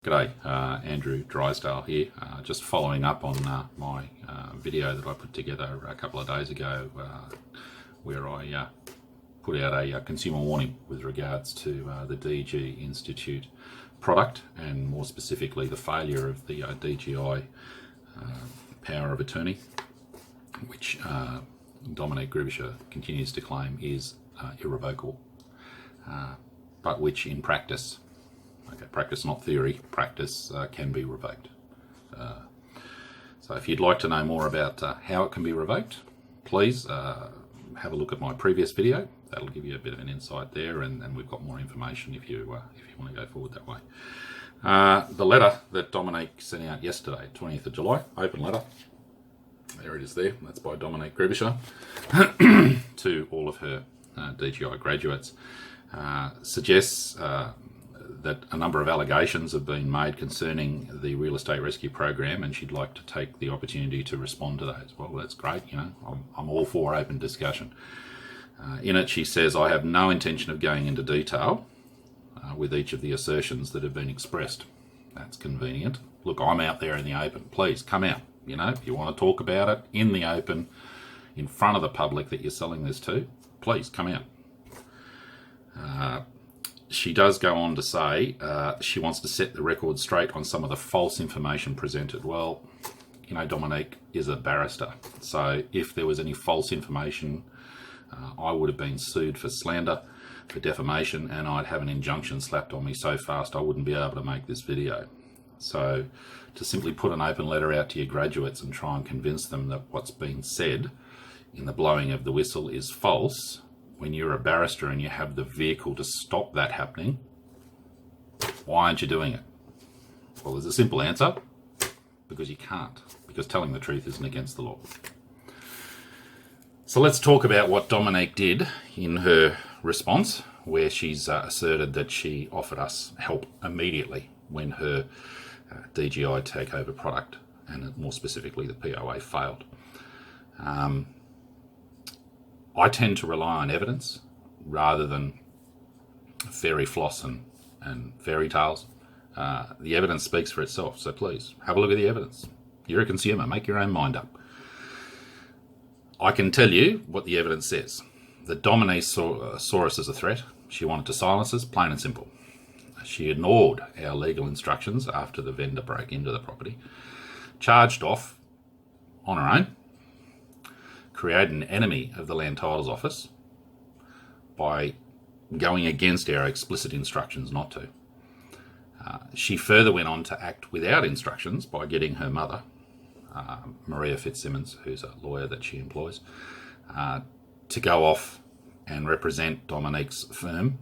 G'day, Andrew Drysdale here, just following up on my video that I put together a couple of days ago where I put out a consumer warning with regards to the DG Institute product, and more specifically the failure of the DGI power of attorney, which Dominique Grubisa continues to claim is irrevocable, but which in practice, practice not theory, practice can be revoked. So if you'd like to know more about how it can be revoked, please have a look at my previous video. That'll give you a bit of an insight there, and we've got more information if you want to go forward that way. The letter that Dominique sent out yesterday, 20th of July, open letter, there it is there, that's by Dominique Grubisa to all of her DGI graduates, suggests that a number of allegations have been made concerning the real estate rescue program, and she'd like to take the opportunity to respond to those. Well, that's great, you know, I'm all for open discussion. In it, she says, I have no intention of going into detail with each of the assertions that have been expressed. That's convenient. Look, I'm out there in the open. Please come out. You know, if you want to talk about it in the open, in front of the public that you're selling this to, please come out. She does go on to say she wants to set the record straight on some of the false information presented. Well, you know, Dominique is a barrister, so if there was any false information, I would have been sued for slander, for defamation, and I'd have an injunction slapped on me so fast I wouldn't be able to make this video. So to simply put an open letter out to your graduates and try and convince them that what's been said in the blowing of the whistle is false, when you're a barrister and you have the vehicle to stop that happening, why aren't you doing it? Well, there's a simple answer: because you can't, because telling the truth isn't against the law. So let's talk about what Dominique did in her response, where she's asserted that she offered us help immediately when her DGI takeover product, and more specifically the POA, failed. I tend to rely on evidence rather than fairy floss and fairy tales. The evidence speaks for itself, so please have a look at the evidence. You're a consumer, make your own mind up. I can tell you what the evidence says. That Dominique saw us as a threat. She wanted to silence us, plain and simple. She ignored our legal instructions after the vendor broke into the property, charged off on her own, created an enemy of the Land Titles Office by going against our explicit instructions not to. She further went on to act without instructions by getting her mother, Maria Fitzsimmons, who's a lawyer that she employs, to go off and represent Dominique's firm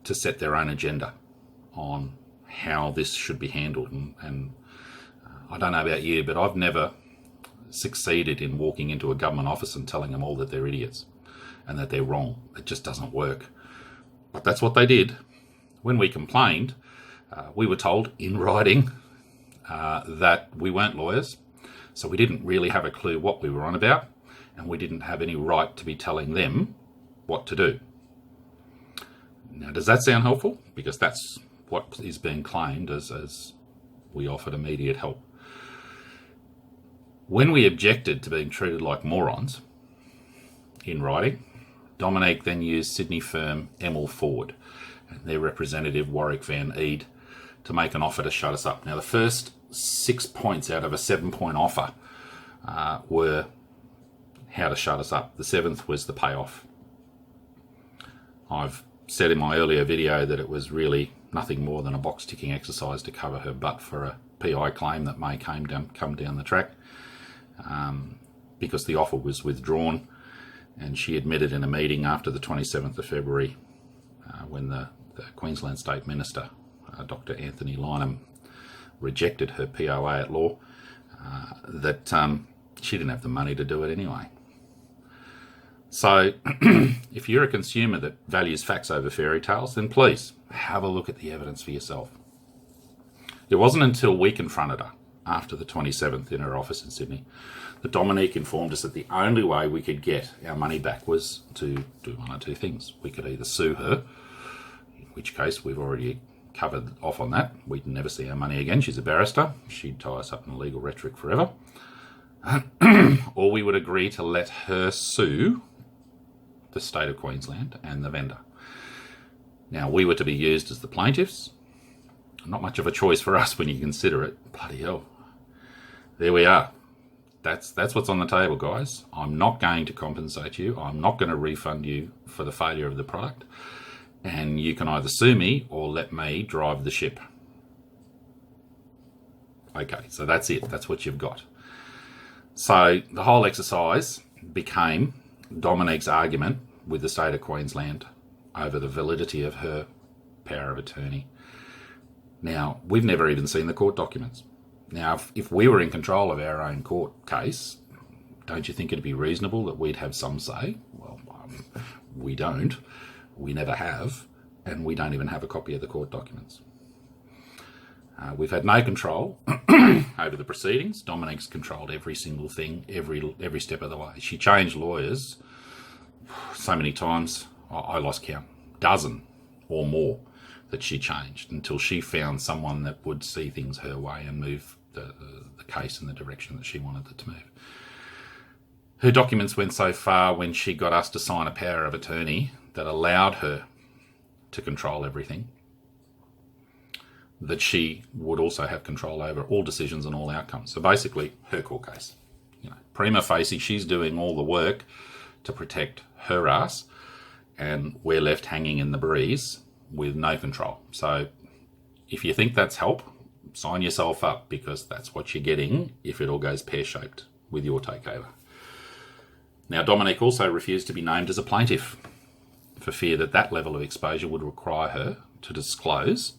to set their own agenda on how this should be handled. And I don't know about you, but I've never succeeded in walking into a government office and telling them all that they're idiots and that they're wrong. It just doesn't work. But that's what they did. When we complained, we were told in writing that we weren't lawyers, so we didn't really have a clue what we were on about, and we didn't have any right to be telling them what to do. Now, does that sound helpful? Because that's what is being claimed as we offered immediate help. When we objected to being treated like morons in writing, Dominique then used Sydney firm Emil Ford and their representative Warwick Van Eed to make an offer to shut us up. Now, the first 6 points out of a 7-point offer were how to shut us up. The 7th was the payoff. I've said in my earlier video that it was really nothing more than a box-ticking exercise to cover her butt for a PI claim that may come down the track. Because the offer was withdrawn, and she admitted in a meeting after the 27th of February when the Queensland State Minister, Dr. Anthony Lynham, rejected her POA at law, that she didn't have the money to do it anyway. So if you're a consumer that values facts over fairy tales, then please have a look at the evidence for yourself. It wasn't until we confronted her after the 27th in her office in Sydney that Dominique informed us that the only way we could get our money back was to do one or two things. We could either sue her, in which case we've already covered off on that. We'd never see our money again. She's a barrister. She'd tie us up in legal rhetoric forever. Or we would agree to let her sue the state of Queensland and the vendor. Now, we were to be used as the plaintiffs. Not much of a choice for us when you consider it. Bloody hell. There we are. That's what's on the table, guys. I'm not going to compensate you. I'm not going to refund you for the failure of the product. And you can either sue me or let me drive the ship. Okay, so that's it. That's what you've got. So the whole exercise became Dominique's argument with the state of Queensland over the validity of her power of attorney. Now, we've never even seen the court documents. Now, if we were in control of our own court case, don't you think it'd be reasonable that we'd have some say? Well, we don't. We never have. And we don't even have a copy of the court documents. We've had no control over the proceedings. Dominique's controlled every single thing, every step of the way. She changed lawyers so many times, I lost count, dozen or more that she changed until she found someone that would see things her way and move the case in the direction that she wanted it to move. Her documents went so far when she got us to sign a power of attorney that allowed her to control everything, that she would also have control over all decisions and all outcomes. So basically, her court case. Prima facie, she's doing all the work to protect her ass, and we're left hanging in the breeze with no control. So if you think that's help, sign yourself up, because that's what you're getting if it all goes pear-shaped with your takeover. Now, Dominique also refused to be named as a plaintiff for fear that that level of exposure would require her to disclose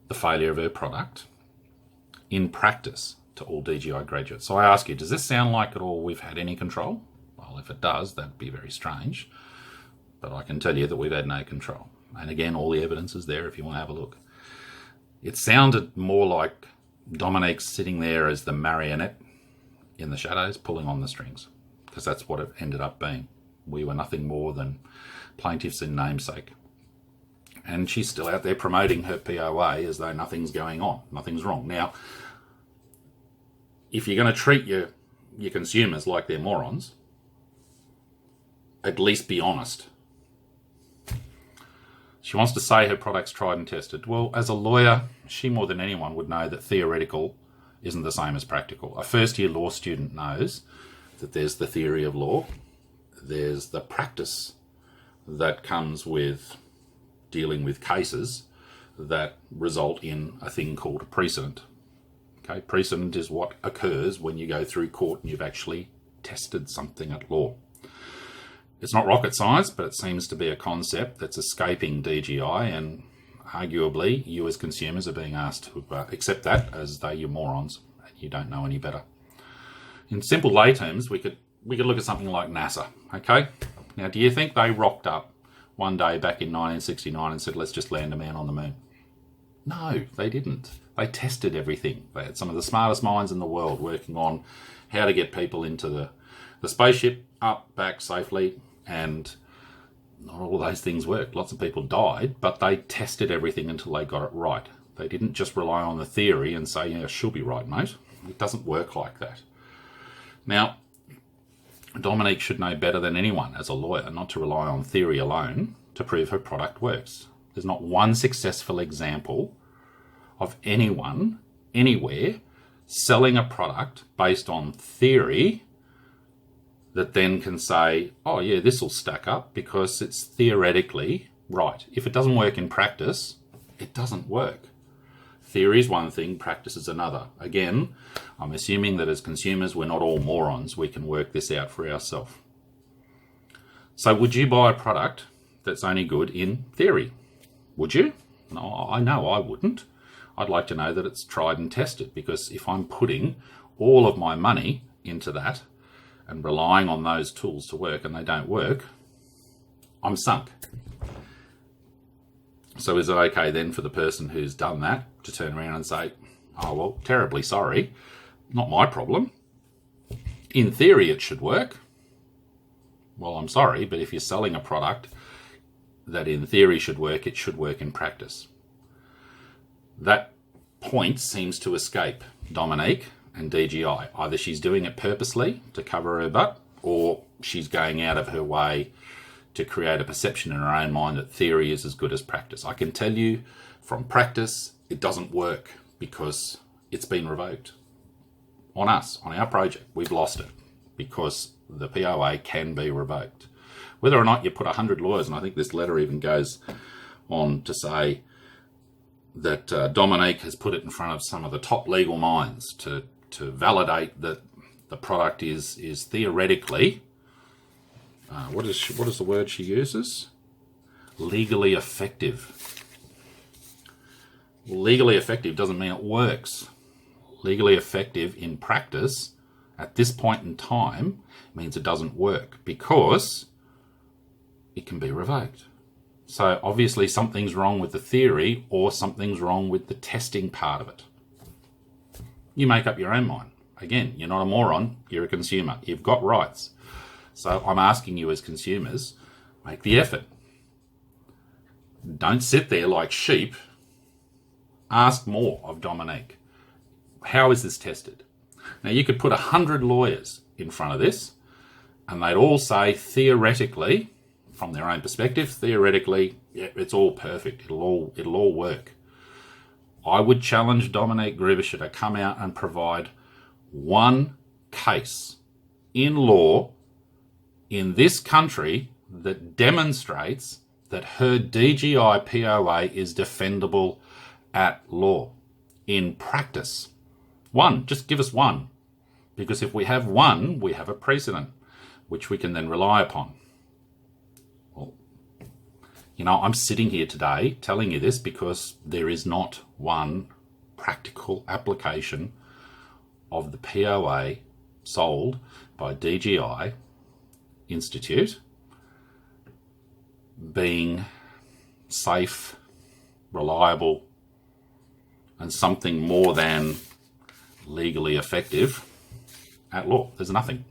the failure of her product in practice to all DGI graduates. So I ask you, does this sound like at all we've had any control? Well, if it does, that'd be very strange. But I can tell you that we've had no control. And again, all the evidence is there if you want to have a look. It sounded more like Dominique sitting there as the marionette in the shadows, pulling on the strings, because that's what it ended up being. We were nothing more than plaintiffs in namesake. And she's still out there promoting her POA as though nothing's going on, nothing's wrong. Now, if you're going to treat your consumers like they're morons, at least be honest. She wants to say her product's tried and tested. Well, as a lawyer, she more than anyone would know that theoretical isn't the same as practical. A first-year law student knows that there's the theory of law, there's the practice that comes with dealing with cases that result in a thing called a precedent. Okay, precedent is what occurs when you go through court and you've actually tested something at law. It's not rocket science, but it seems to be a concept that's escaping DGI, and arguably you as consumers are being asked to accept that as though you're morons and you don't know any better. In simple lay terms, we could look at something like NASA, okay? Now, do you think they rocked up one day back in 1969 and said, let's just land a man on the moon? No, they didn't. They tested everything. They had some of the smartest minds in the world working on how to get people into the spaceship, up, back safely, and not all of those things worked. Lots of people died, but they tested everything until they got it right. They didn't just rely on the theory and say, yeah, she'll be right, mate. It doesn't work like that. Now, Dominique should know better than anyone as a lawyer not to rely on theory alone to prove her product works. There's not one successful example of anyone, anywhere, selling a product based on theory that then can say, oh yeah, this will stack up because it's theoretically right. If it doesn't work in practice, it doesn't work. Theory is one thing, practice is another. Again, I'm assuming that as consumers, we're not all morons. We can work this out for ourselves. So would you buy a product that's only good in theory? Would you? No, I know I wouldn't. I'd like to know that it's tried and tested, because if I'm putting all of my money into that and relying on those tools to work and they don't work, I'm sunk. So is it okay then for the person who's done that to turn around and say, oh, well, terribly sorry, not my problem. In theory, it should work. Well, I'm sorry, but if you're selling a product that in theory should work, it should work in practice. That point seems to escape Dominique and DGI. Either she's doing it purposely to cover her butt, or she's going out of her way to create a perception in her own mind that theory is as good as practice. I can tell you from practice, it doesn't work because it's been revoked. On us, on our project, we've lost it because the POA can be revoked. Whether or not you put 100 lawyers, and I think this letter even goes on to say that Dominique has put it in front of some of the top legal minds to validate that the product is theoretically, what is the word she uses? Legally effective. Legally effective doesn't mean it works. Legally effective in practice at this point in time means it doesn't work because it can be revoked. So obviously something's wrong with the theory or something's wrong with the testing part of it. You make up your own mind. Again, you're not a moron, you're a consumer. You've got rights. So I'm asking you as consumers, make the effort. Don't sit there like sheep. Ask more of Dominique. How is this tested? Now you could put 100 lawyers in front of this and they'd all say theoretically, from their own perspective, theoretically, yeah, it's all perfect. It'll all work. I would challenge Dominique Grubisa to come out and provide one case in law in this country that demonstrates that her DGI POA is defendable at law in practice. One, just give us one. Because if we have one, we have a precedent, which we can then rely upon. Well, I'm sitting here today telling you this because there is not one practical application of the POA sold by DGI Institute being safe, reliable, and something more than legally effective at law. There's nothing.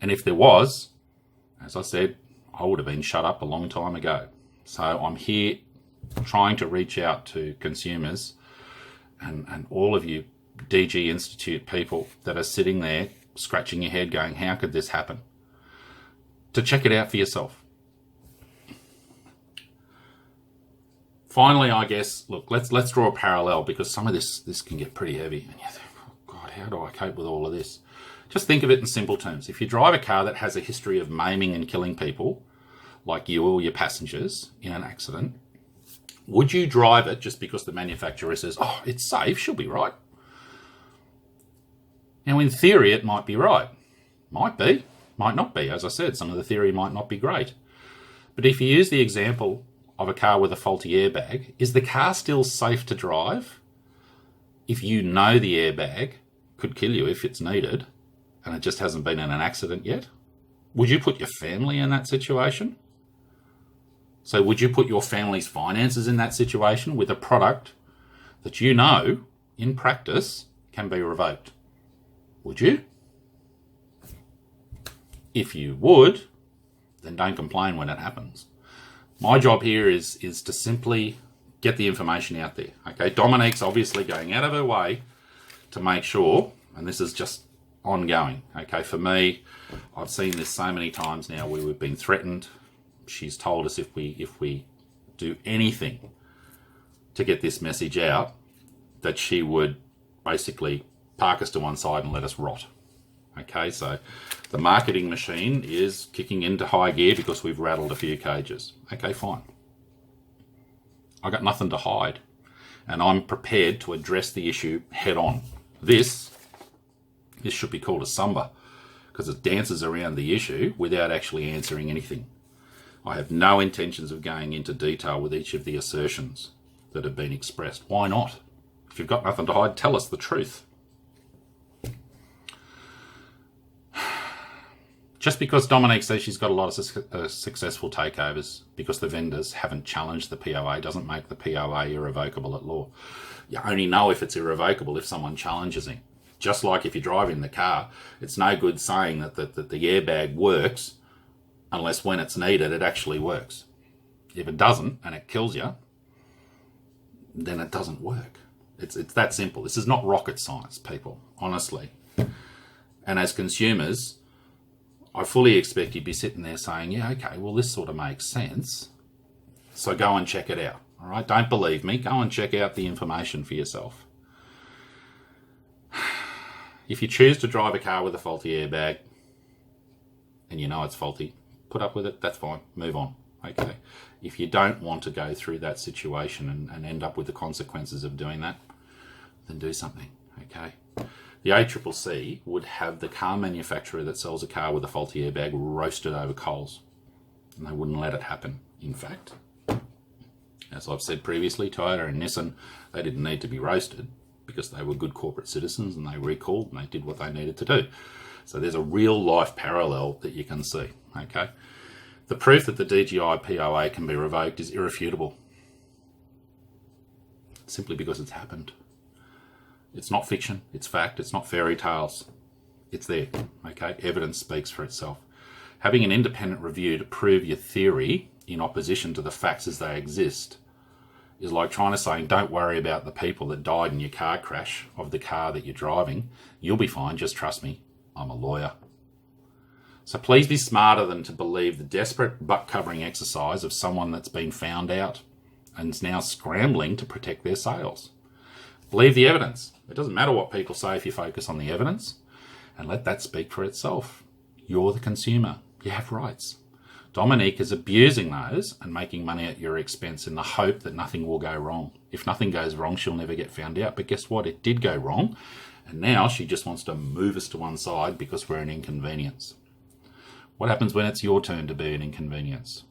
And if there was, as I said, I would have been shut up a long time ago. So I'm here trying to reach out to consumers and all of you DG Institute people that are sitting there scratching your head going, how could this happen? To check it out for yourself. Finally, I guess, look, let's draw a parallel because some of this can get pretty heavy. And you think, oh God, how do I cope with all of this? Just think of it in simple terms. If you drive a car that has a history of maiming and killing people, like you or your passengers in an accident, would you drive it just because the manufacturer says, oh, it's safe, she'll be right? Now, in theory, it might be right. Might be, might not be. As I said, some of the theory might not be great. But if you use the example of a car with a faulty airbag, is the car still safe to drive if you know the airbag could kill you if it's needed and it just hasn't been in an accident yet? Would you put your family in that situation? So would you put your family's finances in that situation with a product that you know in practice can be revoked? Would you? If you would, then don't complain when it happens. My job here is to simply get the information out there. Okay, Dominique's obviously going out of her way to make sure, and this is just ongoing. Okay, for me, I've seen this so many times now where we've been threatened. She's told us if we do anything to get this message out, that she would basically park us to one side and let us rot. Okay, so the marketing machine is kicking into high gear because we've rattled a few cages. Okay, fine. I got nothing to hide, and I'm prepared to address the issue head on. This should be called a samba because it dances around the issue without actually answering anything. I have no intentions of going into detail with each of the assertions that have been expressed. Why not? If you've got nothing to hide, tell us the truth. Just because Dominique says she's got a lot of successful takeovers because the vendors haven't challenged the POA doesn't make the POA irrevocable at law. You only know if it's irrevocable if someone challenges it. Just like if you're driving the car, it's no good saying that the airbag works unless when it's needed it actually works. If it doesn't and it kills you, then it doesn't work. It's that simple. This is not rocket science, people, honestly. And as consumers, I fully expect you'd be sitting there saying, yeah, okay, well, this sort of makes sense. So go and check it out. All right, don't believe me. Go and check out the information for yourself. If you choose to drive a car with a faulty airbag and you know it's faulty, put up with it. That's fine. Move on. Okay. If you don't want to go through that situation and end up with the consequences of doing that, then do something. Okay. The ACCC would have the car manufacturer that sells a car with a faulty airbag roasted over coals, and they wouldn't let it happen. In fact, as I've said previously, Toyota and Nissan, they didn't need to be roasted because they were good corporate citizens and they recalled and they did what they needed to do. So there's a real life parallel that you can see. Okay. The proof that the DGI POA can be revoked is irrefutable, simply because it's happened. It's not fiction, it's fact, it's not fairy tales. It's there, okay? Evidence speaks for itself. Having an independent review to prove your theory in opposition to the facts as they exist is like trying to say, don't worry about the people that died in your car crash of the car that you're driving. You'll be fine, just trust me, I'm a lawyer. So please be smarter than to believe the desperate butt-covering exercise of someone that's been found out and is now scrambling to protect their sales. Believe the evidence. It doesn't matter what people say if you focus on the evidence, and let that speak for itself. You're the consumer. You have rights. Dominique is abusing those and making money at your expense in the hope that nothing will go wrong. If nothing goes wrong, she'll never get found out. But guess what? It did go wrong, and now she just wants to move us to one side because we're an inconvenience. What happens when it's your turn to be an inconvenience?